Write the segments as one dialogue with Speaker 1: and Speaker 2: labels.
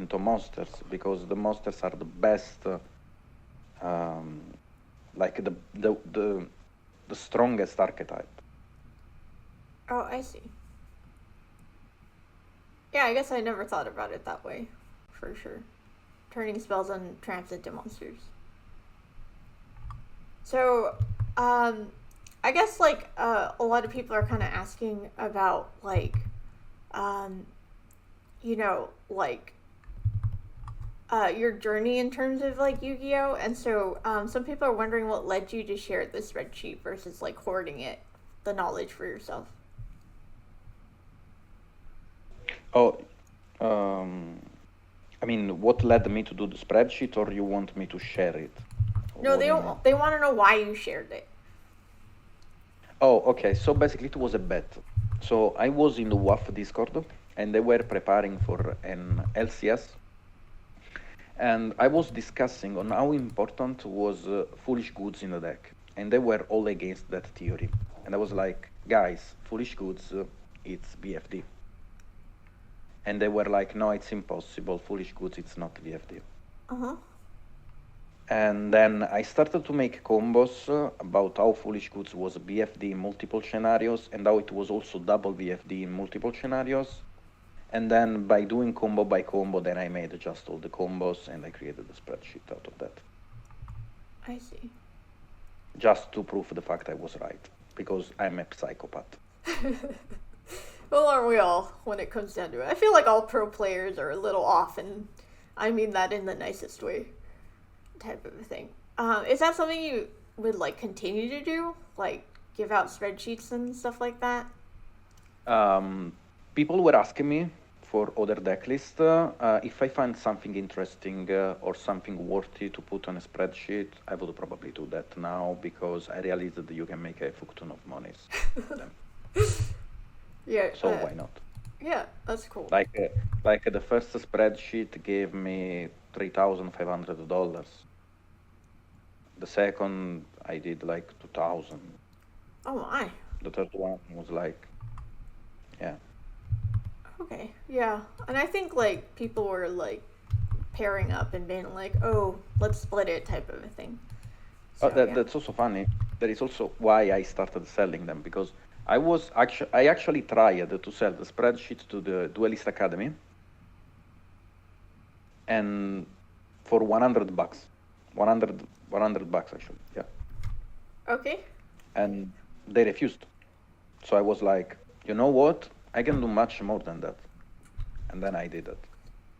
Speaker 1: into monsters, because the monsters are the best, like the strongest archetype.
Speaker 2: Oh, I see. Yeah, I guess I never thought about it that way, for sure. Turning spells on tramps into monsters. So, I guess like a lot of people are kind of asking about like, um, like your journey in terms of like Yu-Gi-Oh, and so some people are wondering what led you to share the spreadsheet versus like hoarding it, the knowledge for yourself.
Speaker 1: Oh, um, I mean, what led me to do the spreadsheet, or you want me to share it?
Speaker 2: No,
Speaker 1: What
Speaker 2: they
Speaker 1: do you
Speaker 2: don't.
Speaker 1: mean?
Speaker 2: They want to know why you shared it.
Speaker 1: Oh, okay. So basically, it was a bet. So I was in the WAF Discord, and they were preparing for an LCS, and I was discussing on how important was foolish goods in the deck, and they were all against that theory. And I was like, guys, foolish goods, it's BFD. And they were like, no, it's impossible. Foolish goods, it's not BFD.
Speaker 2: Uh huh.
Speaker 1: And then I started to make combos about how Foolish Goods was BFD in multiple scenarios, and how it was also double BFD in multiple scenarios. And then by doing combo by combo, then I made just all the combos, and I created a spreadsheet out of that.
Speaker 2: I see.
Speaker 1: Just to prove the fact I was right, because I'm a psychopath.
Speaker 2: Well, aren't we all when it comes down to it? I feel like all pro players are a little off, and I mean that in the nicest way, type of a thing. Is that something you would like continue to do, like give out spreadsheets and stuff like that?
Speaker 1: People were asking me for other deck lists. If I find something interesting or something worthy to put on a spreadsheet, I would probably do that now, because I realized that you can make a fuck ton of money with them.
Speaker 2: Yeah.
Speaker 1: So why not?
Speaker 2: Yeah, that's cool.
Speaker 1: Like the first spreadsheet gave me $3,500. The second I did like 2,000.
Speaker 2: Oh my.
Speaker 1: The third one was like, yeah.
Speaker 2: Okay. Yeah, and I think like people were like pairing up and being like, "Oh, let's split it," type of a thing. So yeah.
Speaker 1: That's also funny. That is also why I started selling them, because I actually tried to sell the spreadsheet to the Duelist Academy, and for $100, 100 bucks actually, yeah.
Speaker 2: Okay.
Speaker 1: And they refused. So I was like, you know what? I can do much more than that. And then I did it.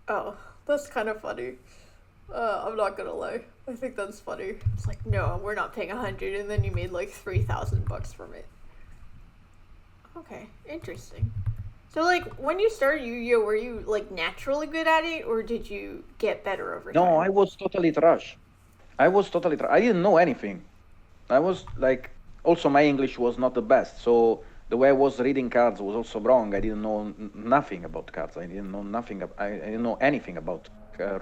Speaker 2: Oh, that's kind of funny. I'm not gonna lie. I think that's funny. It's like, no, we're not paying 100, and then you made like $3,000 from it. Okay, interesting. So, like, when you started Yu-Gi-Oh, were you like naturally good at it, or did you get better over
Speaker 1: No,
Speaker 2: time?
Speaker 1: I was totally trash. I didn't know anything. I was like, also my English was not the best. So the way I was reading cards was also wrong. I didn't know nothing about cards. I didn't know nothing. I didn't know anything about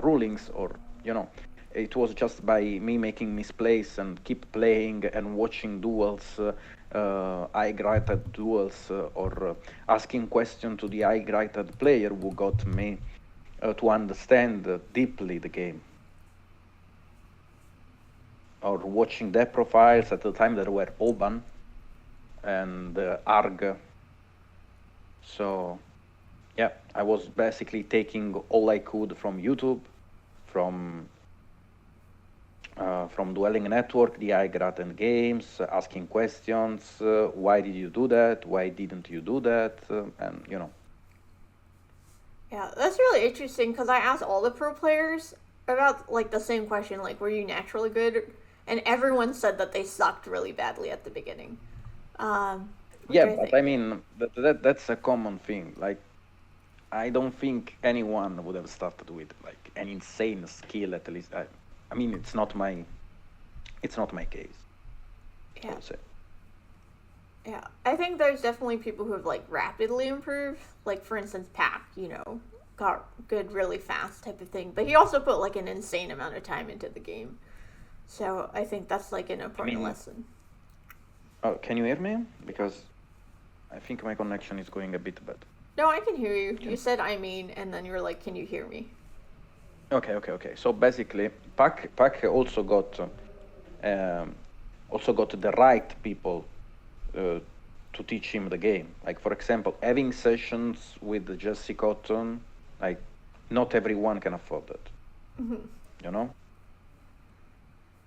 Speaker 1: rulings, or, you know, it was just by me making misplays and keep playing and watching duels, high-graded duels, or asking question to the high-graded player, who got me to understand deeply the game. Or watching their profiles. At the time there were Oban and Arg. So yeah, I was basically taking all I could from YouTube, from Dueling Network, the iGratten games, asking questions. Why did you do that? Why didn't you do that? And you know.
Speaker 2: Yeah, that's really interesting because I asked all the pro players about like the same question, like, were you naturally good? And everyone said that they sucked really badly at the beginning. Which
Speaker 1: Yeah,
Speaker 2: I
Speaker 1: but I
Speaker 2: think,
Speaker 1: mean that's a common thing. Like, I don't think anyone would have started with like an insane skill. At least I mean, it's not my case, I
Speaker 2: yeah,
Speaker 1: would say.
Speaker 2: yeah. I think there's definitely people who have like rapidly improved. Like for instance, Pac, got good really fast type of thing. But he also put like an insane amount of time into the game. So I think that's like an
Speaker 1: I
Speaker 2: important
Speaker 1: mean,
Speaker 2: lesson.
Speaker 1: can you hear me? Because I think my connection is going a bit bad.
Speaker 2: No, I can hear you.
Speaker 1: Can
Speaker 2: You said I mean, and then you were like, "Can you hear me?"
Speaker 1: Okay. So basically, Pac um, also got the right people to teach him the game. Like for example, having sessions with Jesse Cotton, like not everyone can afford that. You know?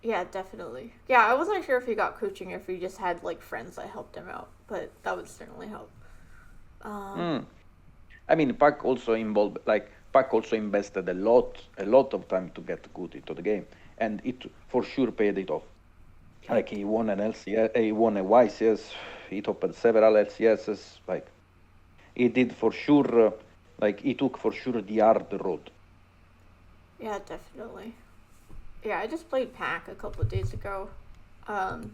Speaker 2: Yeah, definitely. Yeah, I wasn't sure if he got coaching or if he just had like friends that helped him out, but that would certainly help. Um,
Speaker 1: Mm. I mean, Pac also invested a lot of time to get good into the game, and it for sure paid it off.
Speaker 2: yeah,
Speaker 1: Like he won an LCS, he won a YCS, he topped several LCSs. Like he did for sure. Like he took for sure the hard road.
Speaker 2: yeah, definitely. Yeah, I just played Pack a couple of days ago.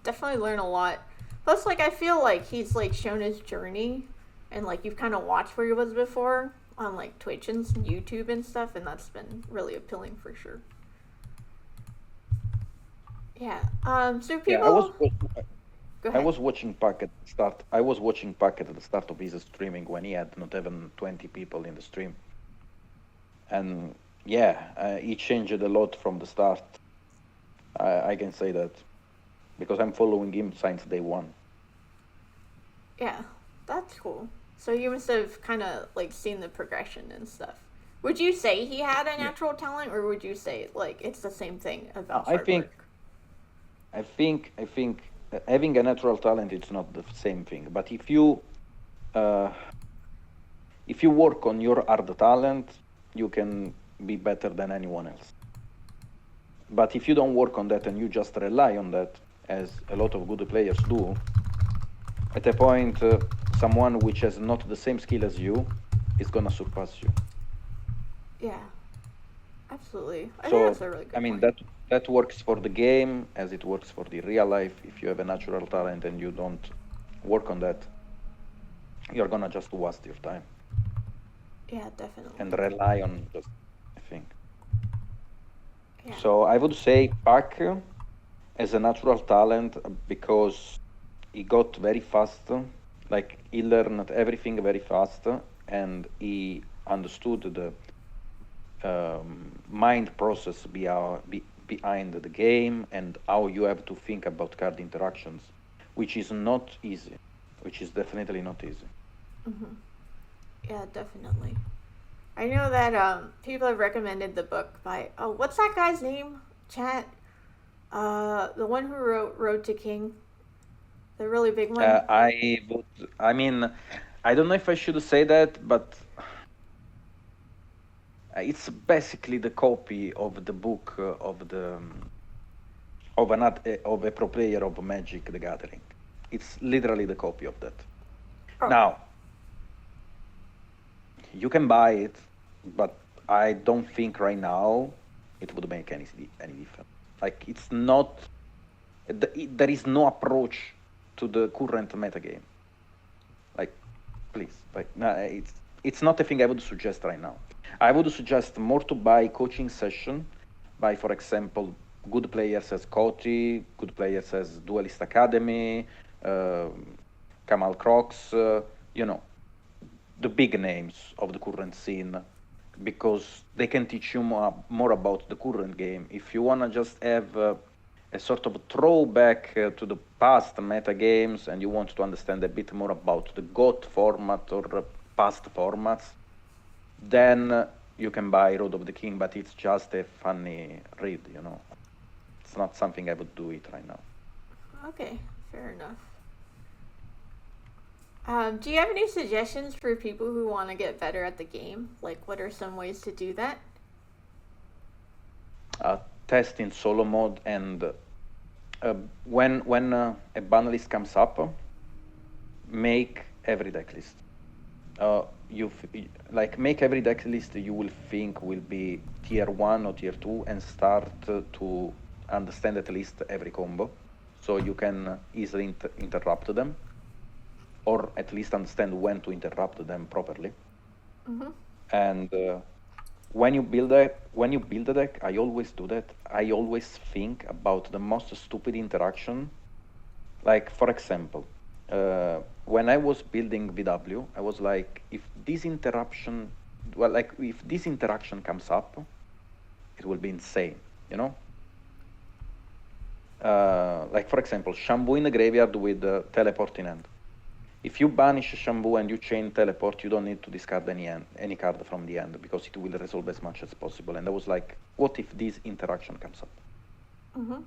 Speaker 2: Definitely learned a lot. Plus, like I feel like he's like shown his journey, and like you've kind of watched where he was before on like Twitch and YouTube and stuff, and that's been really appealing for sure. Yeah. So
Speaker 1: Yeah,
Speaker 2: people, go
Speaker 1: I
Speaker 2: ahead.
Speaker 1: was watching Pac at the start. I was watching Pac at the start of his streaming when he had not even 20 people in the stream, and yeah, he changed a lot from the start. I can say that because I'm following him since day one.
Speaker 2: Yeah, that's cool. So you must have kind of like seen the progression and stuff. Would you say he had a
Speaker 1: Yeah,
Speaker 2: natural talent, or would you say like it's the same thing about
Speaker 1: I
Speaker 2: hard
Speaker 1: think,
Speaker 2: work?
Speaker 1: I think having a natural talent it's not the same thing. But uh, if you work on your hard talent, you can be better than anyone else. But if you don't work on that and you just rely on that, as a lot of good players do, at a point, someone which has not the same skill as you is gonna surpass you.
Speaker 2: Yeah, absolutely. I think that's
Speaker 1: So,
Speaker 2: a really
Speaker 1: I
Speaker 2: good
Speaker 1: mean,
Speaker 2: point.
Speaker 1: that works for the game as it works for the real life. If you have a natural talent and you don't work on that, you're gonna just waste your time
Speaker 2: Yeah,
Speaker 1: and
Speaker 2: definitely.
Speaker 1: rely on just I think.
Speaker 2: Yeah.
Speaker 1: So I would say Pac as a natural talent because he got very fast, like he learned everything very fast, and he understood the mind process behind the game and how you have to think about card interactions, which is not easy, which is definitely not easy.
Speaker 2: Yeah, definitely. I know that people have recommended the book by what's that guy's name? Chat. The one who wrote Road to King, the really big one.
Speaker 1: I mean, I don't know if I should say that, but it's basically the copy of the book of a pro player of Magic the Gathering. It's literally the copy of that.
Speaker 2: Oh,
Speaker 1: Now, you can buy it, but I don't think right now it would make any difference. Like it's not there is no approach to the current metagame. Like please, like no, it's not a thing I would suggest right now. I would suggest more to buy coaching session by, for example, good players as Koti, good players as Duelist Academy, Kamal Crocs, you know, the big names of the current scene because they can teach you more about the current game. If you want to just have a sort of throwback to the past meta games and you want to understand a bit more about the GOT format or past formats, then you can buy Road of the King, but it's just a funny read, you know. It's not something I would do it right now.
Speaker 2: okay, fair enough. Do you have any suggestions for people who want to get better at the game? Like, what are some ways to do that?
Speaker 1: Uh, Test in solo mode and when a ban list comes up, make every deck list. You like make every deck list you will think will be tier 1 or tier 2 and start to understand at least every combo so you can easily interrupt them or at least understand when to interrupt them properly.
Speaker 2: Mm-hmm.
Speaker 1: And when you build a deck, I always do that. I always think about the most stupid interaction. Like for example, when I was building VW, I was like, if this interaction, well, like if this interaction comes up, it will be insane, you know. Like for example, Shambu in the graveyard with teleport in hand. If you banish Shambu and you chain teleport, you don't need to discard any card from the end because it will resolve as much as possible. And I was like, what if this interaction comes up?
Speaker 2: Mm-hmm.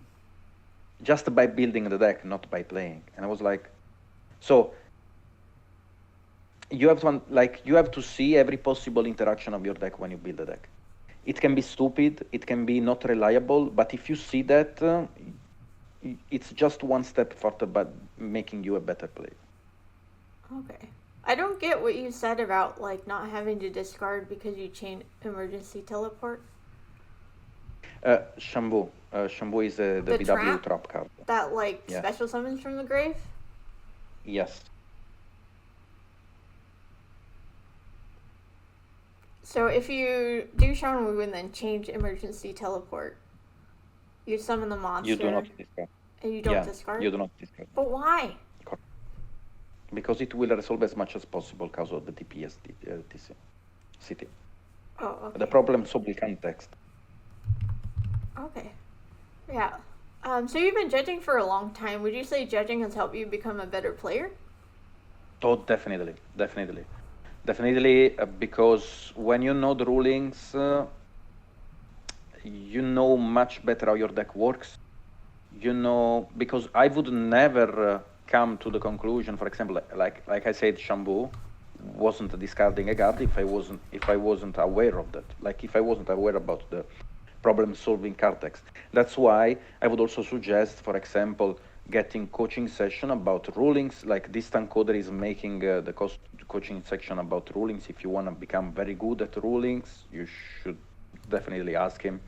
Speaker 1: Just by building the deck, not by playing. And I was like, so you have to see every possible interaction of your deck when you build a deck. It can be stupid, it can be not reliable, but if you see that, it's just one step further, but making you a better player.
Speaker 2: Okay. I don't get what you said about like not having to discard because you chain emergency teleport.
Speaker 1: Shambu. Shambu is the VW trap card.
Speaker 2: That like special summons from the grave?
Speaker 1: Yes.
Speaker 2: So if you do Shambu and then change emergency teleport, you summon the monster.
Speaker 1: You do not discard.
Speaker 2: And you don't discard?
Speaker 1: You do not discard.
Speaker 2: But why?
Speaker 1: Because it will resolve as much as possible because of the DPS city.
Speaker 2: Oh, okay.
Speaker 1: The problem solved context.
Speaker 2: Okay. Yeah. So you've been judging for a long time. Would you say judging has helped you become a better player?
Speaker 1: Oh, definitely. Because when you know the rulings, you know much better how your deck works. You know, because I would never come to the conclusion, for example, like I said, Shambu wasn't discarding a card if I wasn't aware of that. Like if I wasn't aware about the problem-solving card text. That's why I would also suggest, for example, getting coaching session about rulings. Like Distant Coder is making the coaching section about rulings. If you want to become very good at rulings, you should definitely ask him.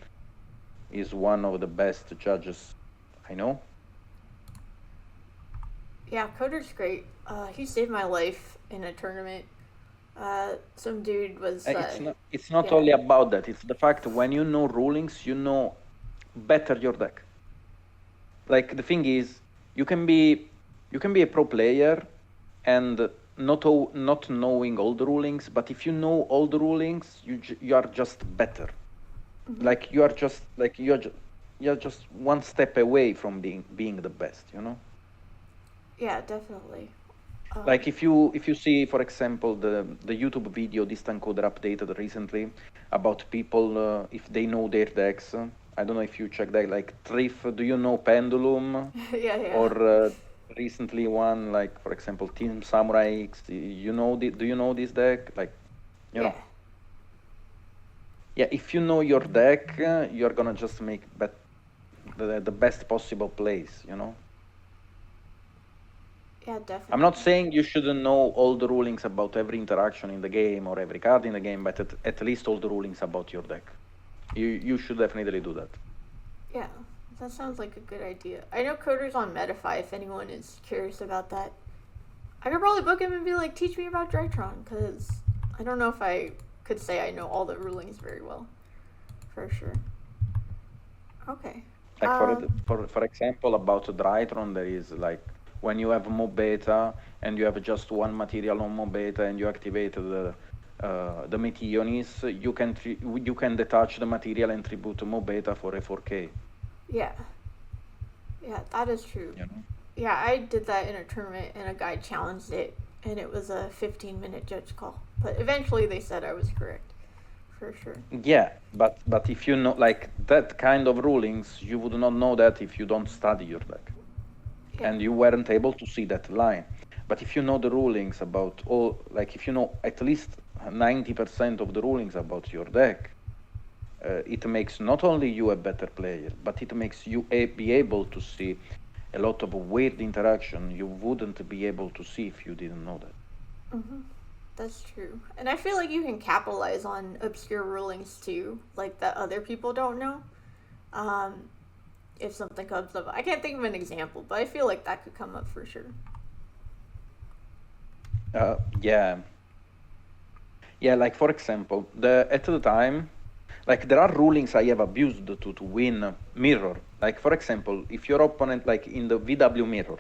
Speaker 1: He's one of the best judges I know.
Speaker 2: Yeah, Coder's great. He saved my life in a tournament. Some dude was...
Speaker 1: It's not only about that. It's the fact when you know rulings, you know better your deck. Like the thing is, you can be a pro player and not knowing all the rulings, but if you know all the rulings, you are just better. Mm-hmm. Like you're just one step away from being the best, you know?
Speaker 2: Yeah, definitely.
Speaker 1: Like if you see, for example, the YouTube video Distant Coder updated recently about people if they know their decks. I don't know if you check that. Like N3sh, do you know Pendulum?
Speaker 2: Yeah.
Speaker 1: Or recently one, like for example, Team Samurai X. Do you know this deck? Like, you know. Yeah, if you know your deck, you're gonna just make the best possible plays, you know.
Speaker 2: Yeah, definitely.
Speaker 1: I'm not saying you shouldn't know all the rulings about every interaction in the game or every card in the game, but at least all the rulings about your deck. You should definitely do that.
Speaker 2: Yeah, that sounds like a good idea. I know Coder's on Metafy if anyone is curious about that. I could probably book him and be like, teach me about Drytron, because I don't know if I could say I know all the rulings very well. For sure. Okay.
Speaker 1: Like for example, about Drytron, there is like, when you have Mob Beta and you have just one material on Mob Beta and you activate the Meteonis, you can detach the material and tribute Mob Beta for a 4K.
Speaker 2: Yeah, that is true. You know? Yeah, I did that in a tournament and a guy challenged it, and it was a 15-minute judge call. But eventually they said I was correct, for sure.
Speaker 1: Yeah, but if you know like that kind of rulings, you would not know that if you don't study your deck. Yeah. And you weren't able to see that line. But if you know the rulings about all, like if you know at least 90% of the rulings about your deck, it makes not only you a better player, but it makes you be able to see a lot of weird interaction you wouldn't be able to see if you didn't know that.
Speaker 2: Mm-hmm. That's true. And I feel like you can capitalize on obscure rulings too, like that other people don't know. If something comes up. I can't think of an example, but I feel like that could come up for sure.
Speaker 1: Yeah, like for example, at the time, like there are rulings I have abused to win mirror. Like for example, if your opponent, like in the VW mirror,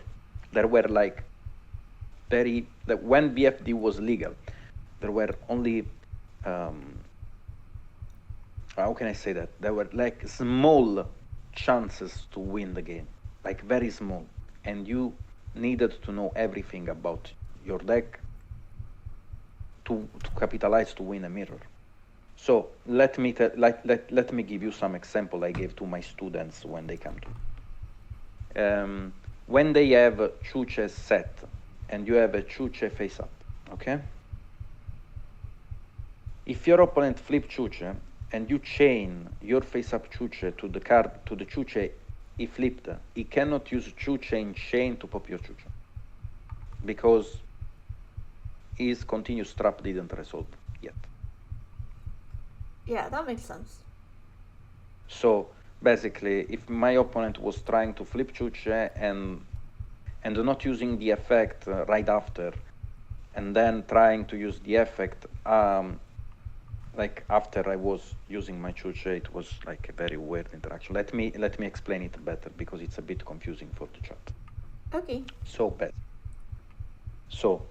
Speaker 1: there were like when BFD was legal, there were only how can I say that? There were like small chances to win the game, like very small, and you needed to know everything about your deck to capitalize to win a mirror. So let me give you some example I gave to my students when they come to. When they have Chuche set and you have a Chuche face up, okay? If your opponent flip Chuche and you chain your face up Chuche to the card to the Chuche he flipped, he cannot use Chuche in chain to pop your Chuche because his continuous trap didn't resolve yet.
Speaker 2: Yeah, that makes sense.
Speaker 1: So basically, if my opponent was trying to flip Chuche and not using the effect right after, and then trying to use the effect like after I was using my Chuche, it was like a very weird interaction. Let me explain it better because it's a bit confusing for the chat.
Speaker 2: Okay.
Speaker 1: So bad. So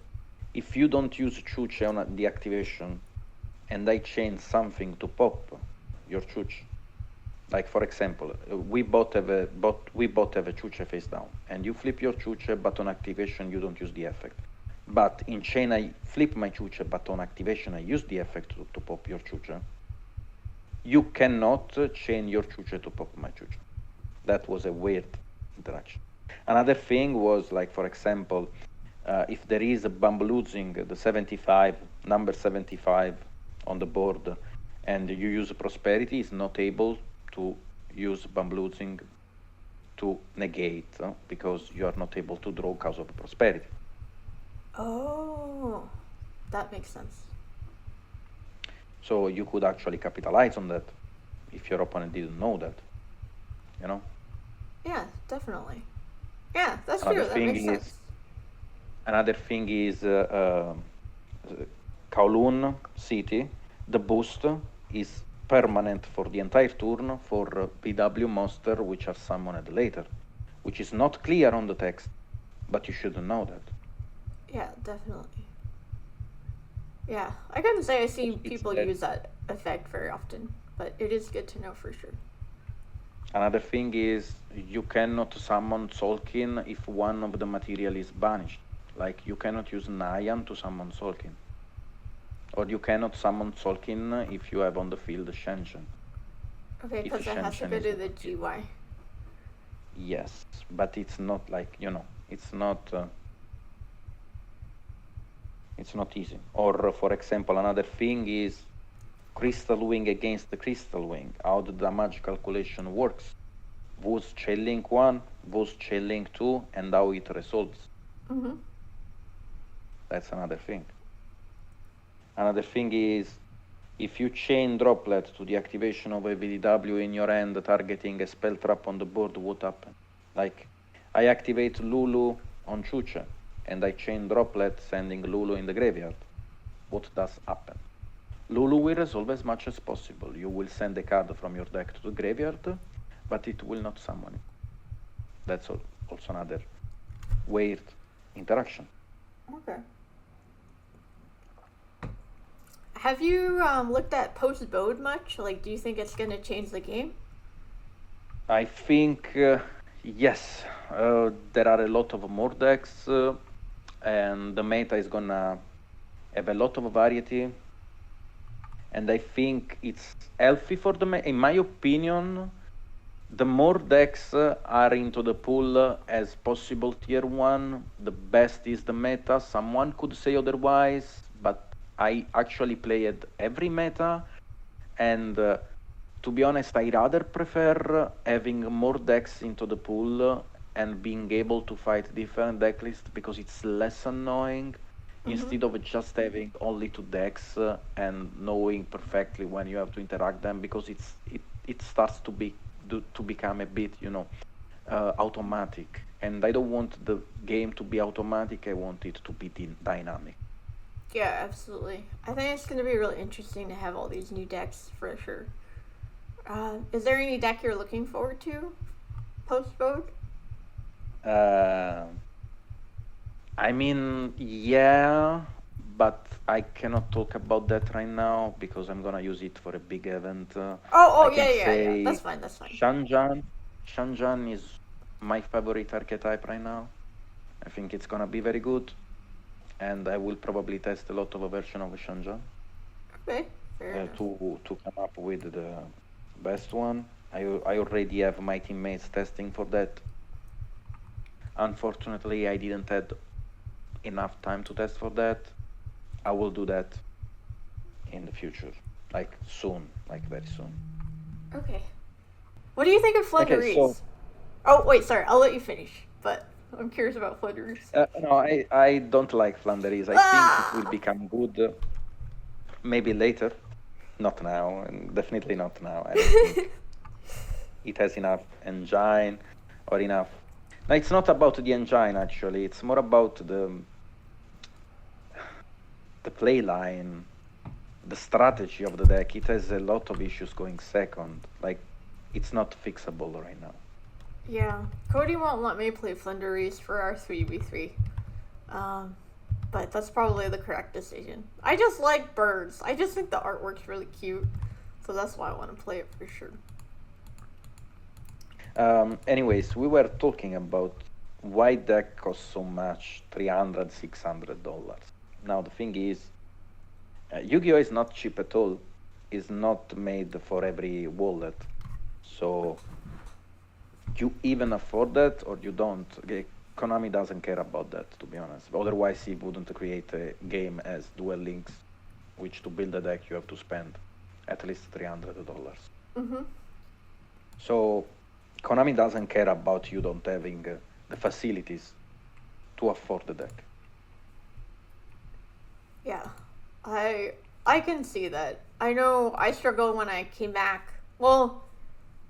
Speaker 1: if you don't use Chuche on the activation, and I chain something to pop your Chuche, like for example, we both have a Chuche face down, and you flip your Chuche, but on activation you don't use the effect. But in chain I flip my Chuche, but on activation I use the effect to pop your Chuche. You cannot chain your Chuche to pop my Chuche. That was a weird interaction. Another thing was like, for example, if there is a bamboozling the 75, number 75 on the board, and you use prosperity, is not able to use bamboozling to negate because you are not able to draw because of prosperity.
Speaker 2: Oh, that makes sense.
Speaker 1: So you could actually capitalize on that if your opponent didn't know that, you know?
Speaker 2: Yeah, definitely. Yeah, that's
Speaker 1: Another
Speaker 2: true. That
Speaker 1: thing
Speaker 2: makes
Speaker 1: is-
Speaker 2: sense.
Speaker 1: Another thing is Kowloon City, the boost is permanent for the entire turn for PW monster which are summoned later, which is not clear on the text, but you should know that.
Speaker 2: Yeah, definitely. Yeah, I couldn't say I've seen
Speaker 1: It's
Speaker 2: people
Speaker 1: that-
Speaker 2: use that effect very often, but it is good to know for sure.
Speaker 1: Another thing is you cannot summon Solkin if one of the material is banished. Like you cannot use Nyan to summon Solkin. Or you cannot summon Solkin if you have on the field Shenshen.
Speaker 2: Okay,
Speaker 1: If
Speaker 2: because it has to
Speaker 1: Shenshen
Speaker 2: go
Speaker 1: is
Speaker 2: to
Speaker 1: not
Speaker 2: the
Speaker 1: okay.
Speaker 2: GY.
Speaker 1: Yes, but it's not like, it's not easy. Or for example, another thing is Crystal Wing against the Crystal Wing, how the damage calculation works. Was Chain 1, was Chain 2, and how it resolves.
Speaker 2: Mm-hmm.
Speaker 1: That's another thing. Another thing is, if you chain droplet to the activation of a VDW in your hand targeting a spell trap on the board, what happens? Like, I activate Lulu on Chucha, and I chain droplet sending Lulu in the graveyard. What does happen? Lulu will resolve as much as possible. You will send a card from your deck to the graveyard, but it will not summon it. That's also another weird interaction.
Speaker 2: Okay. Have you looked at post Bode much? Like, do you think it's going to change the game?
Speaker 1: I think, yes. There are a lot of more decks, and the meta is gonna have a lot of variety. And I think it's healthy for the meta. In my opinion, the more decks are into the pool as possible tier 1, the best is the meta. Someone could say otherwise, but I actually played every meta, and to be honest, I rather prefer having more decks into the pool and being able to fight different deck lists because it's less annoying instead of just having only 2 decks and knowing perfectly when you have to interact them, because it starts to become a bit automatic, and I don't want the game to be automatic. I want it to be dynamic.
Speaker 2: Yeah, absolutely. I think it's going to be really interesting to have all these new decks for sure. Is there any deck you're looking forward to post Bode?
Speaker 1: I mean, yeah, but I cannot talk about that right now because I'm gonna use it for a big event. I can
Speaker 2: Yeah.
Speaker 1: say
Speaker 2: That's fine. That's fine.
Speaker 1: Shanjan. Shanjan is my favorite archetype right now. I think it's gonna be very good, and I will probably test a lot of a version of Shanjan
Speaker 2: Okay, fair enough.
Speaker 1: to come up with the best one. I already have my teammates testing for that. Unfortunately, I didn't have enough time to test for that. I will do that in the future, like soon, like very soon.
Speaker 2: Okay. What do you think of
Speaker 1: Okay, so
Speaker 2: Flunderies? Oh wait, sorry. I'll let you finish. But I'm curious about Flunderies.
Speaker 1: no, I don't like Flanders. I think it will
Speaker 2: Ah!
Speaker 1: become good maybe later, not now, and definitely not now. I don't think it has enough engine or enough. No, it's not about the engine actually. It's more about the play line, the strategy of the deck. It has a lot of issues going second. Like it's not fixable right now.
Speaker 2: Yeah, Cody won't let me play Flunderies for our 3v3. Um, but that's probably the correct decision. I just like birds. I just think the artwork's really cute. So that's why I want to play it for sure.
Speaker 1: Anyways, we were talking about why deck costs so much, $300, $600. Now the thing is, Yu-Gi-Oh is not cheap at all. It's not made for every wallet, so you even afford that or you don't. Okay, Konami doesn't care about that, to be honest. Otherwise, he wouldn't create a game as Duel Links, which to build a deck you have to spend at least $300.
Speaker 2: Mm-hmm.
Speaker 1: So Konami doesn't care about you don't having the facilities to afford the deck.
Speaker 2: Yeah, I can see that. I know I struggled when I came back. Well,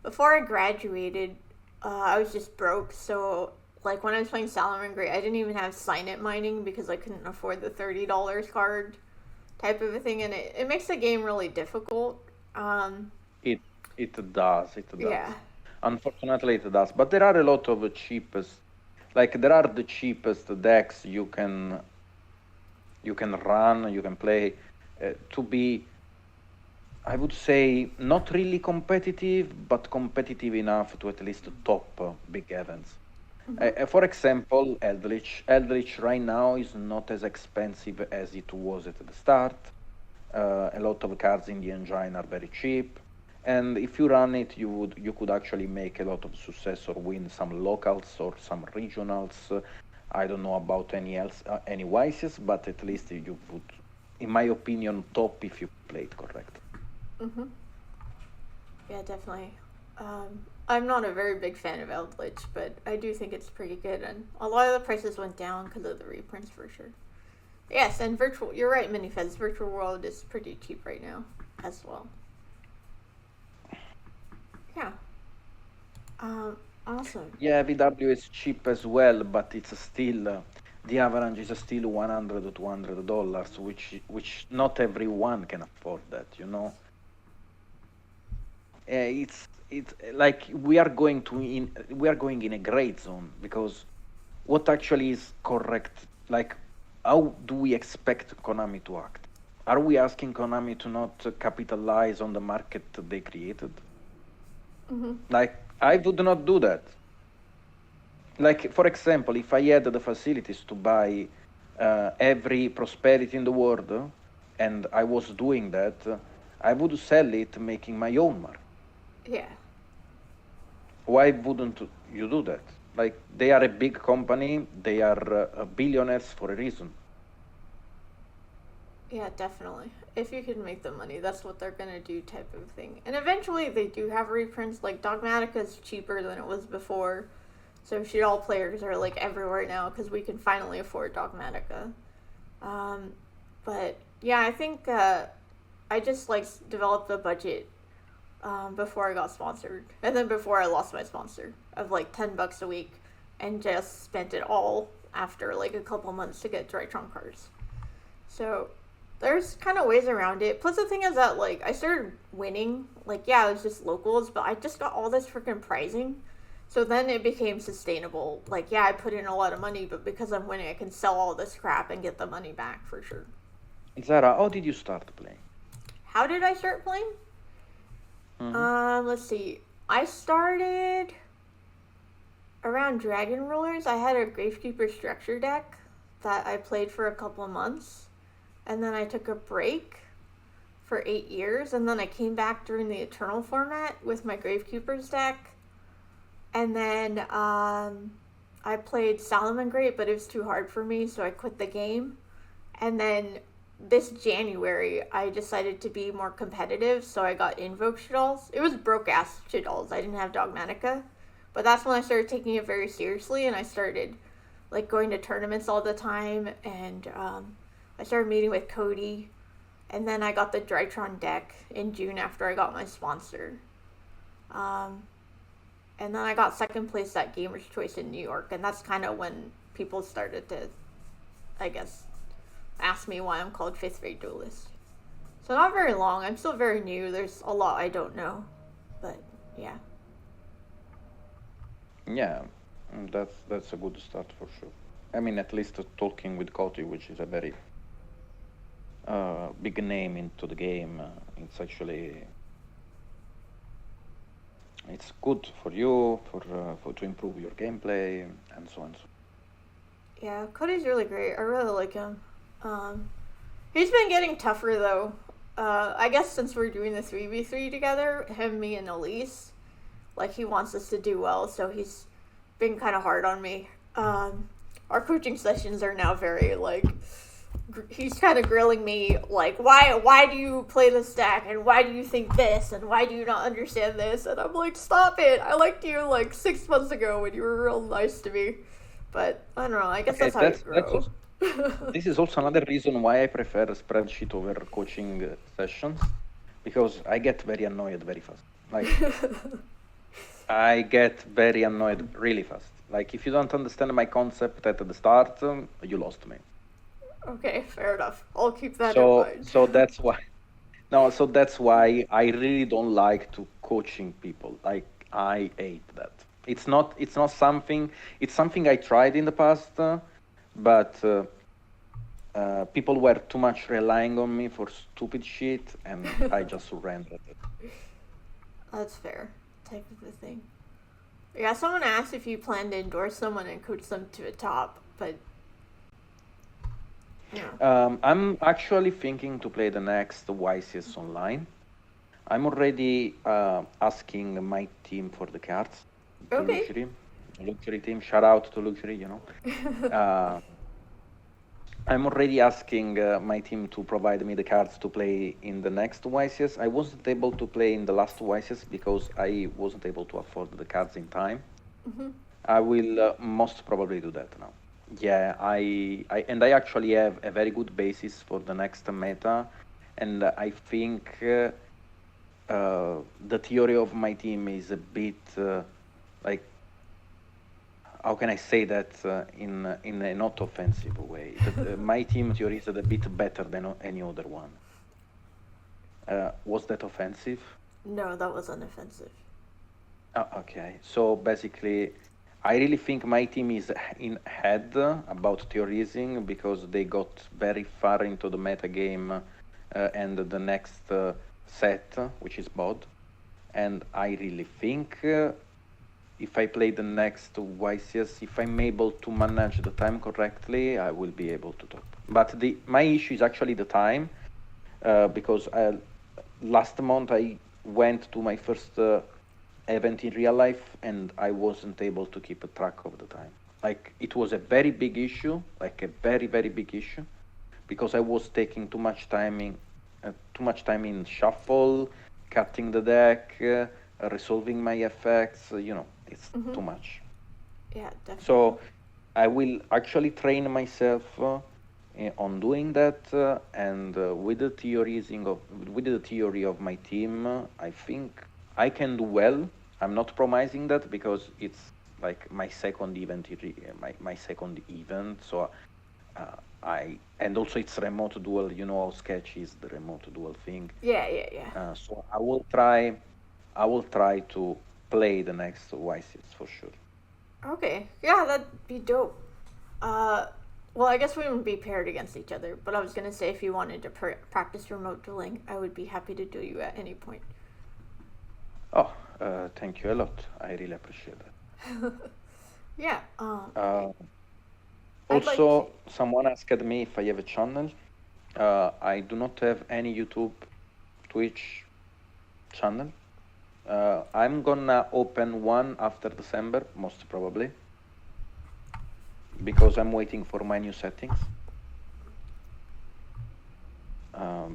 Speaker 2: before I graduated, I was just broke. So like when I was playing Salamangreat, I didn't even have sign it mining because I couldn't afford the $30 card type of a thing, and it makes the game really difficult.
Speaker 1: It does.
Speaker 2: Yeah.
Speaker 1: Unfortunately, it does. But there are a lot of cheapest, like there are the cheapest decks you can run, you can play to be, I would say, not really competitive, but competitive enough to at least top big events. For example, Eldritch. Eldritch right now is not as expensive as it was at the start. A lot of cards in the engine are very cheap, and if you run it, you could actually make a lot of success or win some locals or some regionals. I don't know about any Wises, but at least you would, in my opinion, top if you played correct.
Speaker 2: Mm-hmm. Yeah, definitely. I'm not a very big fan of Eldritch, but I do think it's pretty good, and a lot of the prices went down because of the reprints for sure. Yes, and virtual. You're right, Minifeds. Virtual World is pretty cheap right now, as well. Yeah. Awesome.
Speaker 1: Yeah, VW is cheap as well, but it's still the average is still $100 to $200, which not everyone can afford that. You know, it's like we are going in a gray zone because what actually is correct? Like, how do we expect Konami to act? Are we asking Konami to not capitalize on the market they created?
Speaker 2: Mm-hmm.
Speaker 1: Like, I would not do that. Like, for example, if I had the facilities to buy every prosperity in the world, and I was doing that, I would sell it making my own mark.
Speaker 2: Yeah.
Speaker 1: Why wouldn't you do that? Like, they are a big company, they are billionaires for a reason.
Speaker 2: Yeah, definitely. If you can make the money, that's what they're gonna do, type of thing. And eventually, they do have reprints. Like Dogmatica is cheaper than it was before, so All players are like everywhere now because we can finally afford Dogmatica. But yeah, I think I just like developed the budget before I got sponsored, and then before I lost my sponsor of like $10 a week, and just spent it all after like a couple months to get Drytron cards. So there's kind of ways around it. Plus the thing is that like I started winning, like yeah, it was just locals, but I just got all this freaking prizing. So then it became sustainable. Like yeah, I put in a lot of money, but because I'm winning, I can sell all this crap and get the money back for sure.
Speaker 1: Zara, how did you start playing?
Speaker 2: How did I start playing?
Speaker 1: Mm-hmm.
Speaker 2: Let's see. I started around Dragon Rulers. I had a Gravekeeper structure deck that I played for a couple of months, and then I took a break for 8 years, and then I came back during the Eternal format with my Gravekeepers deck, and then I played Salomon Great, but it was too hard for me, so I quit the game. And then this January, I decided to be more competitive, so I got Invoke Shadolls. It was broke ass Shadolls. I didn't have Dogmatica, but that's when I started taking it very seriously, and I started like going to tournaments all the time, and I started meeting with Cody, and then I got the Drytron deck in June after I got my sponsor. Um, and then I got second place at Gamer's Choice in New York, and that's kind of when people started to, I guess, ask me why I'm called fifth grade duelist. So not very long. I'm still very new. There's a lot I don't know, but yeah.
Speaker 1: Yeah, that's a good start for sure. I mean, at least talking with Cody, which is a very big name into the game. It's actually it's good for you for to improve your gameplay and so on.
Speaker 2: Yeah, Cody's really great. I really like him. He's been getting tougher though. I guess since we're doing the 3v3 together, him, me, and Elise, like he wants us to do well, so he's been kind of hard on me. Our coaching sessions are now very like he's kind of grilling me like why do you play this deck and why do you think this and why do you not understand this, and I'm like, stop it, I liked you like 6 months ago when you were real nice to me, but I don't know, I guess
Speaker 1: Okay,
Speaker 2: that's how you grow.
Speaker 1: this is also another reason why I prefer a spreadsheet over coaching sessions, because I get very annoyed very fast. Like I get very annoyed really fast. Like if you don't understand my concept at the start, you lost me.
Speaker 2: Okay, fair enough. I'll keep that in mind.
Speaker 1: So that's why. No, so that's why I really don't like to coaching people. Like I hate that. It's not something. It's something I tried in the past, but people were too much relying on me for stupid shit, and I just surrendered.
Speaker 2: That's fair. Type of a thing. Yeah, someone asked if you plan to endorse someone and coach them to a top, but yeah.
Speaker 1: I'm actually thinking to play the next YCS online. I'm already asking my team for the cards.
Speaker 2: Okay.
Speaker 1: Luxury team. Shout out to Luxury, you know. I'm already asking my team to provide me the cards to play in the next YCS. I wasn't able to play in the last YCS because I wasn't able to afford the cards in time.
Speaker 2: Mm-hmm.
Speaker 1: I will most probably do that now. Yeah, I actually have a very good basis for the next meta, and I think the theory of my team is a bit like, how can I say that in a not offensive way? My team theory is a bit better than any other one. Was that offensive?
Speaker 2: No, that wasn't offensive.
Speaker 1: Okay, so basically, I really think my team is in head about theorizing because they got very far into the meta game and the next set, which is bod. And I really think if I play the next YCS, if I'm able to manage the time correctly, I will be able to top. But my issue is actually the time because last month I went to my first event in real life and I wasn't able to keep a track of the time. Like it was a very big issue, like a very, very big issue, because I was taking too much time in shuffle, cutting the deck, resolving my effects, it's too much.
Speaker 2: Yeah, definitely.
Speaker 1: So I will actually train myself on doing that, and with the theory of my team, I think I can do well. I'm not promising that because it's like my second event, my second event. So and also it's remote duel. You know how sketchy is the remote duel thing.
Speaker 2: Yeah.
Speaker 1: So I will try to play the next YCS for sure.
Speaker 2: Okay. Yeah, that'd be dope. Well, I guess we wouldn't be paired against each other, but I was gonna say if you wanted to practice remote dueling, I would be happy to duel you at any point.
Speaker 1: Oh, thank you a lot. I really appreciate that.
Speaker 2: Yeah. I'd like
Speaker 1: Also,
Speaker 2: to.
Speaker 1: someone asked me if I have a channel. I do not have any YouTube, Twitch channel. I'm gonna open one after December, most probably, because I'm waiting for my new settings.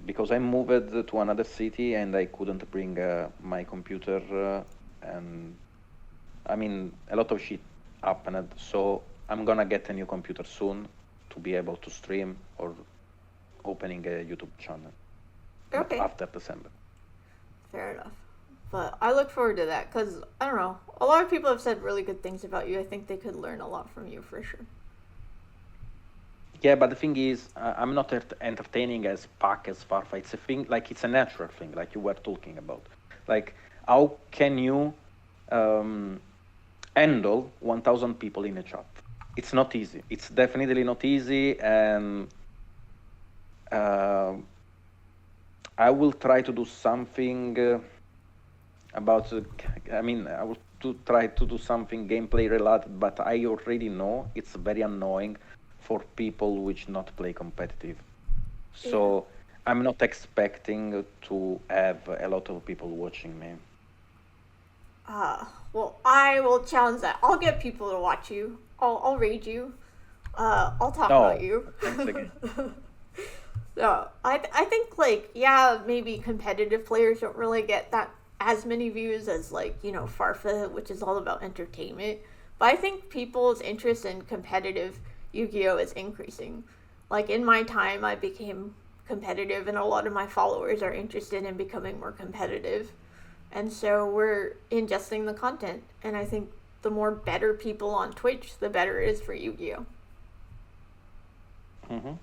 Speaker 1: Because I moved to another city and I couldn't bring my computer, and I mean, a lot of shit happened. So I'm gonna get a new computer soon to be able to stream or opening a YouTube channel. But
Speaker 2: Okay.
Speaker 1: after December.
Speaker 2: Fair enough. But I look forward to that because I don't know. A lot of people have said really good things about you. I think they could learn a lot from you for sure.
Speaker 1: Yeah, but the thing is, I'm not entertaining as Pac, as Farfa. It's a thing, like it's a natural thing, like you were talking about. Like, how can you handle 1,000 people in a chat? It's not easy. It's definitely not easy, and I will try to do something about. I mean, I will try to do something gameplay related, but I already know it's very annoying for people which not play competitive. So I'm not expecting to have a lot of people watching me.
Speaker 2: Well, I will challenge that. I'll get people to watch you. I'll raid you. I'll talk about you.
Speaker 1: Thanks again.
Speaker 2: No, I think like yeah, maybe competitive players don't really get that as many views as like Farfa, which is all about entertainment. But I think people's interest in competitive Yu-Gi-Oh is increasing. Like in my time, I became competitive, and a lot of my followers are interested in becoming more competitive, and so we're ingesting the content. And I think the more better people on Twitch, the better it is for Yu-Gi-Oh.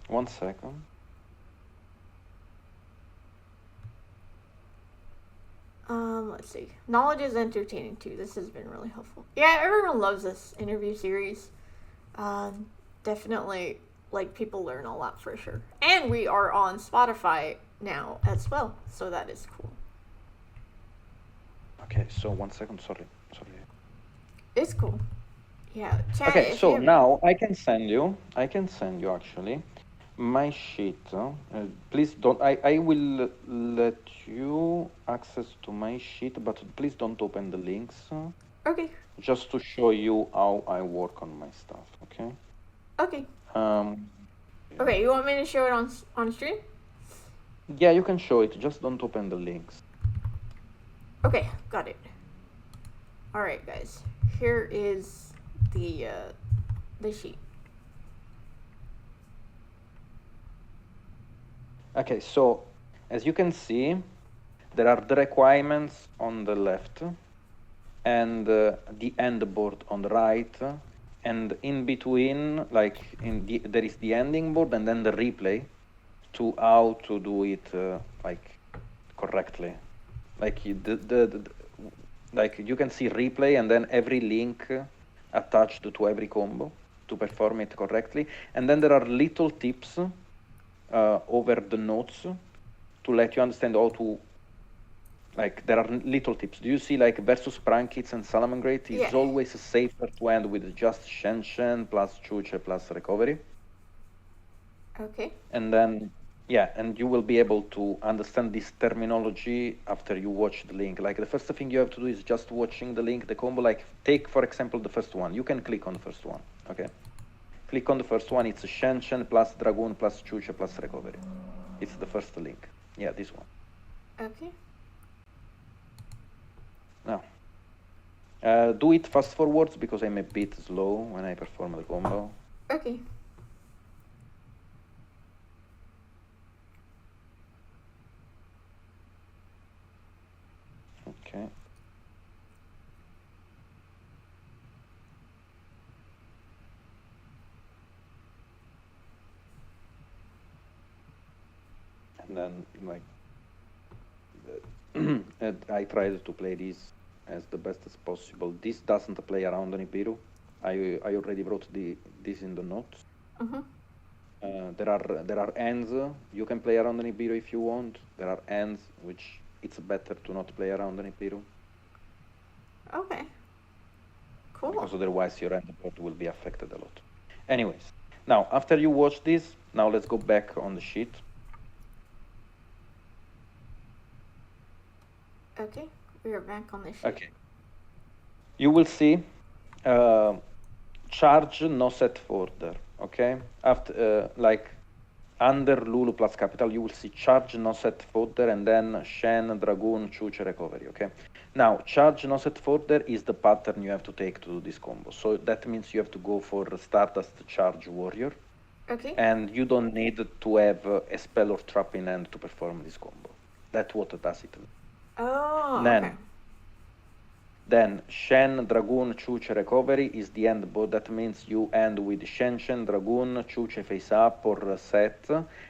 Speaker 1: 1 second.
Speaker 2: Let's see. Knowledge is entertaining too. This has been really helpful. Yeah, everyone loves this interview series. Definitely, like people learn a lot for sure. And we are on Spotify now as well, so that is cool.
Speaker 1: Okay, so 1 second. Sorry.
Speaker 2: It's cool. Yeah. Chat,
Speaker 1: Okay, so now I can send you actually my sheet. Please don't. I will let you access to my sheet, but please don't open the links.
Speaker 2: Okay.
Speaker 1: Just to show you how I work on my stuff. Okay.
Speaker 2: Okay.
Speaker 1: Yeah.
Speaker 2: Okay. You want me to show it on stream?
Speaker 1: Yeah, you can show it. Just don't open the links.
Speaker 2: Okay. Got it. All right, guys. Here is the sheet.
Speaker 1: Okay, so as you can see, there are the requirements on the left and the end board on the right, and in between, like there is the ending board and then the replay to how to do it like correctly. Like like you can see replay and then every link attached to every combo to perform it correctly, and then there are little tips over the notes to let you understand how to, like there are little tips. Do you see like versus Prankits and Salamangreat is always safer to end with just Shen plus Chuche plus recovery.
Speaker 2: Okay.
Speaker 1: And then and you will be able to understand this terminology after you watch the link. Like the first thing you have to do is just watching the link, the combo. Like take for example the first one. You can click on the first one. Okay. Click on the first one. It's Shen plus Dragoon plus Chuche plus recovery. It's the first link. Yeah, this one.
Speaker 2: Okay.
Speaker 1: Now, do it fast forwards because I'm a bit slow when I perform the combo.
Speaker 2: Okay.
Speaker 1: Okay. And then, like, I tried to play this as the best as possible. This doesn't play around Nibiru. I already wrote this in the notes. There are ends. You can play around the Nibiru if you want. There are ends which it's better to not play around the Nibiru
Speaker 2: Okay. Cool.
Speaker 1: because otherwise your end board will be affected a lot. Anyways, now after you watch this, now let's go back on the sheet.
Speaker 2: Okay, we are back on the sheet.
Speaker 1: Okay. You will see charge no set further. Okay, after like under Lulu plus capital, you will see charge no set further, and then Shen, Dragoon, Chuche, recovery. Okay. Now charge no set further is the pattern you have to take to do this combo. So that means you have to go for Stardust Charge Warrior,
Speaker 2: Okay.
Speaker 1: and you don't need to have a spell or trap in hand to perform this combo. That's what does it.
Speaker 2: Oh,
Speaker 1: Then,
Speaker 2: okay.
Speaker 1: Then Shen, Dragoon, Chuche, recovery is the end board. That means you end with Shen, Dragoon, Chuche face up or set,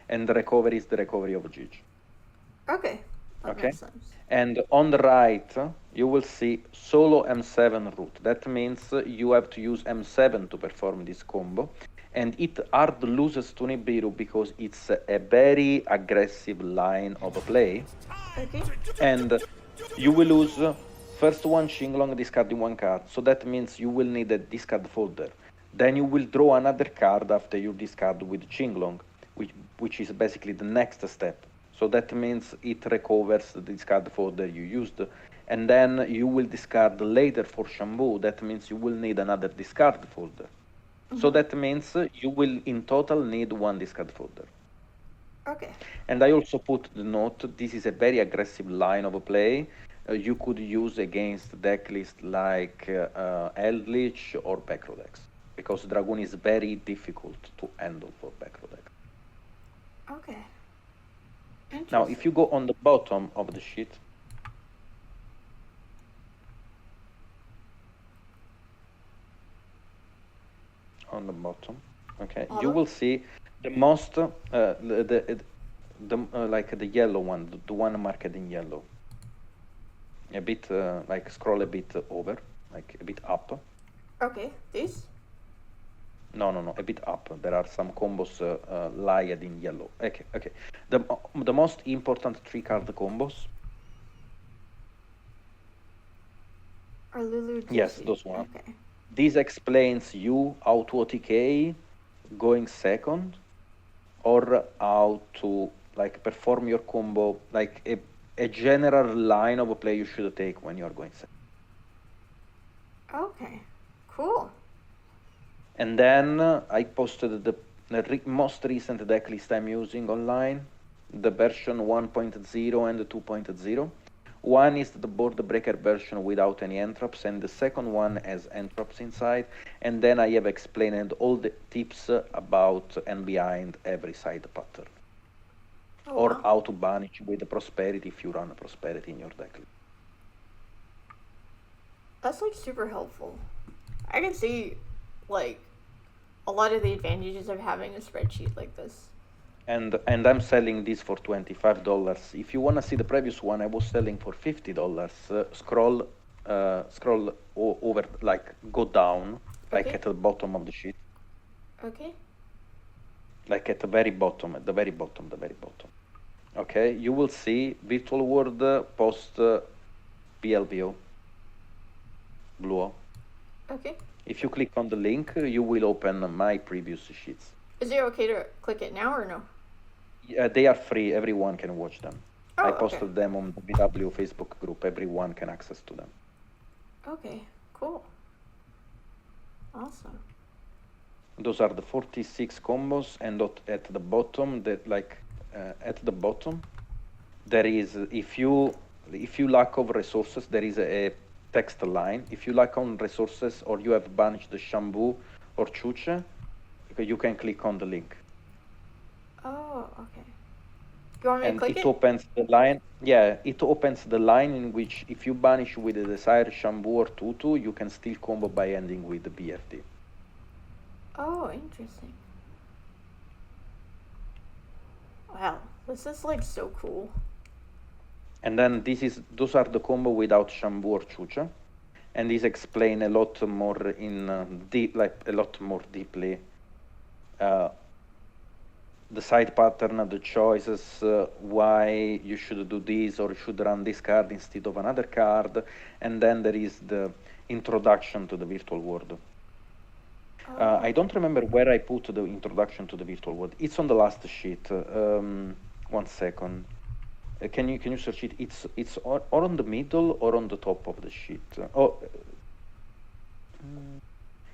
Speaker 1: and the recovery is the recovery of Gij.
Speaker 2: Okay. That
Speaker 1: Okay.
Speaker 2: makes sense.
Speaker 1: And on the right, you will see solo M7 route. That means you have to use M7 to perform this combo. And it hard loses to Nibiru because it's a very aggressive line of play.
Speaker 2: Okay.
Speaker 1: And you will lose first one Xinglong discarding one card. So that means you will need a discard folder. Then you will draw another card after you discard with Xinglong, which is basically the next step. So that means it recovers the discard folder you used. And then you will discard later for Shambu. That means you will need another discard folder. So that means you will in total need one discard folder.
Speaker 2: Okay.
Speaker 1: And I also put the note, this is a very aggressive line of play. You could use against deck list like Eldritch or Backrow decks, because Dragoon is very difficult to handle for Backrow deck.
Speaker 2: Okay.
Speaker 1: Now, if you go on the bottom of the sheet, on the bottom, okay, you will see the most, like the yellow one, the one marked in yellow. A bit, like scroll a bit over, like a bit up.
Speaker 2: Okay. These?
Speaker 1: No, a bit up. There are some combos lied in yellow. Okay. The most important 3-card combos.
Speaker 2: Are Lulu?
Speaker 1: Yes,
Speaker 2: DC?
Speaker 1: those ones.
Speaker 2: Okay.
Speaker 1: This explains you how to OTK going second, or how to like perform your combo, like a general line of a play you should take when you are going second.
Speaker 2: Okay. Cool.
Speaker 1: And then I posted the most recent deck list I'm using online, the version 1.0 and the 2.0. One is the board breaker version without any entraps, and the second one has entraps inside. And then I have explained all the tips about and behind every side pattern.
Speaker 2: Oh,
Speaker 1: Or
Speaker 2: wow.
Speaker 1: how to banish with the prosperity if you run a prosperity in your deck list.
Speaker 2: That's like super helpful. I can see like a lot of the advantages of having a spreadsheet like this.
Speaker 1: And I'm selling this for $25. If you want to see the previous one, I was selling for $50. Scroll over, like go down, like
Speaker 2: Okay.
Speaker 1: at the bottom of the sheet,
Speaker 2: Okay.
Speaker 1: like at the very bottom, the very bottom. Okay, you will see Virtual World post BLBO, Blue.
Speaker 2: Okay.
Speaker 1: If you click on the link, you will open my previous sheets.
Speaker 2: Is it okay to click it now or no?
Speaker 1: They are free. Everyone can watch them.
Speaker 2: Oh,
Speaker 1: I posted
Speaker 2: okay.
Speaker 1: them on the BW Facebook group. Everyone can access to them.
Speaker 2: Okay. Cool. Awesome.
Speaker 1: Those are the 46 combos, and at the bottom, at the bottom, there is, if you lack of resources, there is a text line. If you lack on resources or you have banished the Shambu or Chuche, you can click on the link.
Speaker 2: Oh, okay. You want me to
Speaker 1: And
Speaker 2: click
Speaker 1: it
Speaker 2: it?
Speaker 1: opens the line. Yeah, it opens the line in which if you banish with the desired Shambu or Tutu, you can still combo by ending with the BFD.
Speaker 2: Oh, interesting. Wow, this is like so cool.
Speaker 1: And then those are the combo without Shambu or Chucha, and these explain a lot more in a lot more deeply the side pattern, the choices, why you should do this or should run this card instead of another card, and then there is the introduction to the virtual world. I don't remember where I put the introduction to the virtual world. It's on the last sheet. 1 second. Can you search it? It's or on the middle or on the top of the sheet.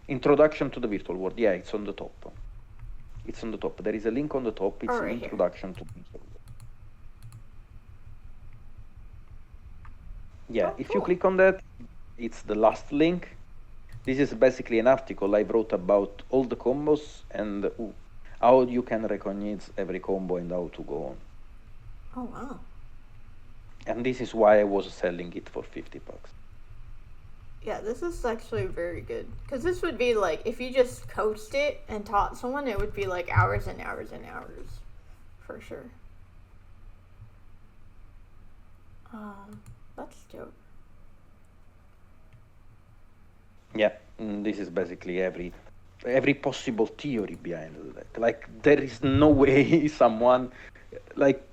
Speaker 1: Introduction to the virtual world. Yeah, it's on the top. It's on the top. There is a link on the top. It's an introduction to the virtual world. Yeah, if you click on that, it's the last link. This is basically an article I wrote about all the combos and how you can recognize every combo and how to go on.
Speaker 2: Oh, wow.
Speaker 1: And this is why I was selling it for $50.
Speaker 2: Yeah, this is actually very good. Because this would be like, if you just coached it and taught someone, it would be like hours and hours and hours. For sure. That's dope.
Speaker 1: Yeah, this is basically every possible theory behind the deck. Like, there is no way someone, like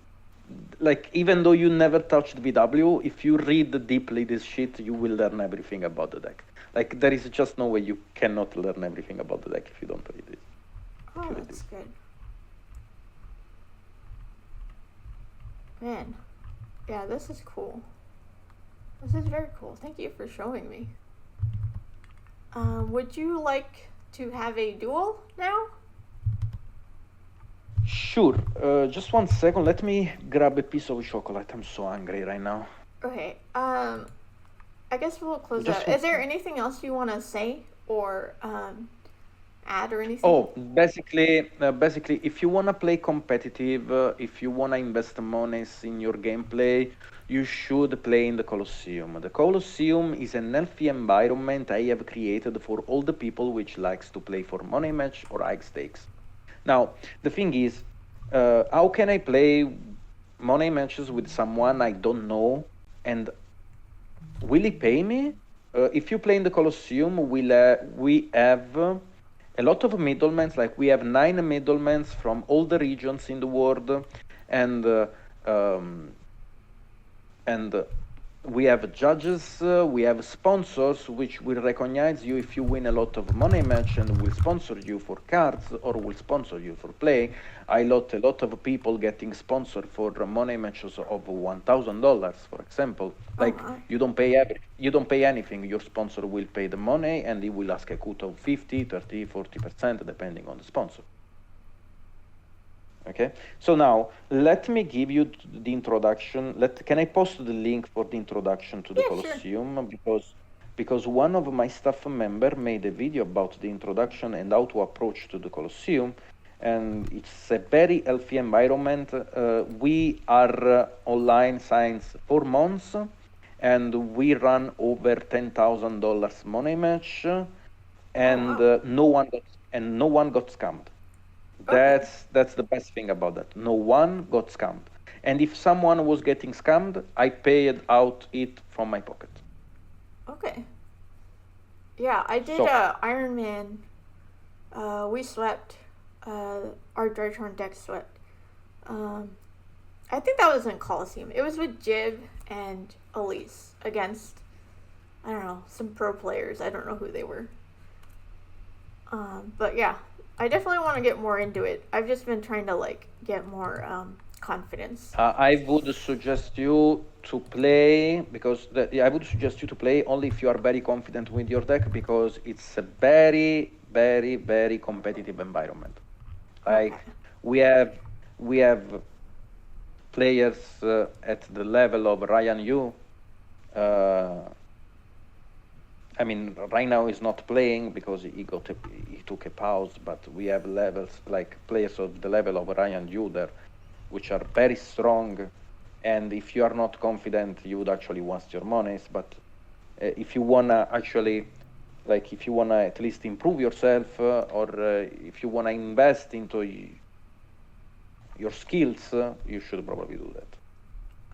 Speaker 1: even though you never touched VW, if you read deeply this shit, you will learn everything about the deck. Like, there is just no way you cannot learn everything about the deck if you don't read it.
Speaker 2: Oh, that's good. Man, yeah, this is cool. This is very cool. Thank you for showing me. Would you like to have a duel now?
Speaker 1: Sure. Just 1 second. Let me grab a piece of chocolate. I'm so hungry right now.
Speaker 2: Okay. I guess we'll close out. Is there anything else you want to say or add or anything?
Speaker 1: Oh, basically, if you want to play competitive, if you want to invest monies in your gameplay, you should play in the Colosseum. The Colosseum is an healthy environment I have created for all the people which likes to play for money match or high stakes. Now, the thing is, how can I play money matches with someone I don't know, and will he pay me? If you play in the Colosseum, we have a lot of middlemen, like we have 9 middlemen from all the regions in the world, and we have judges, we have sponsors which will recognize you if you win a lot of money match and will sponsor you for cards or will sponsor you for play. I lot a lot of people getting sponsored for money matches of $1,000, for example. Like you don't pay anything. Your sponsor will pay the money and he will ask a cut of 50, 30, 40% depending on the sponsor. Okay, so now let me give you the introduction. Can I post the link for the introduction to the Colosseum? Sure. Because one of my staff member made a video about the introduction and how to approach to the Colosseum, and it's a very healthy environment. We are online since 4 months, and we run over $10,000 money match, and no one got scammed. Okay. That's the best thing about that. No one got scammed. And if someone was getting scammed, I paid out it from my pocket.
Speaker 2: Okay. Yeah, I did Iron Man. We swept. Our Drytron deck swept. I think that was in Coliseum. It was with Jib and Elise against, I don't know, some pro players. I don't know who they were. But yeah. I definitely want to get more into it. I've just been trying to get more confidence.
Speaker 1: I would suggest you to play I would suggest you to play only if you are very confident with your deck, because it's a very, very, very competitive environment. Like we have players at the level of Ryan Yu. I mean, right now he's not playing because he took a pause, but we have levels like players of the level of Ryan Yu there, which are very strong. And if you are not confident, you would actually waste your monies. But if you wanna actually, if you wanna at least improve yourself, or if you wanna invest into your skills, you should probably do that.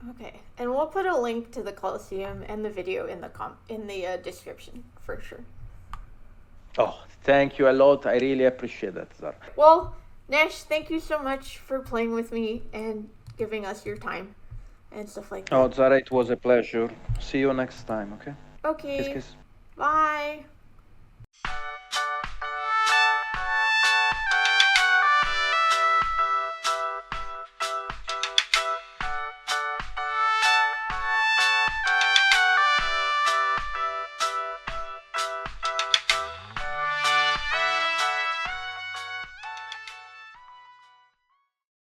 Speaker 2: Okay, and we'll put a link to the Colosseum and the video in the description for sure.
Speaker 1: Oh, thank you a lot. I really appreciate that, Zara.
Speaker 2: Well, N3sh, thank you so much for playing with me and giving us your time and stuff like that.
Speaker 1: Oh, Zara, it was a pleasure. See you next time, okay? Kiss,
Speaker 2: Okay,
Speaker 1: kiss.
Speaker 2: bye.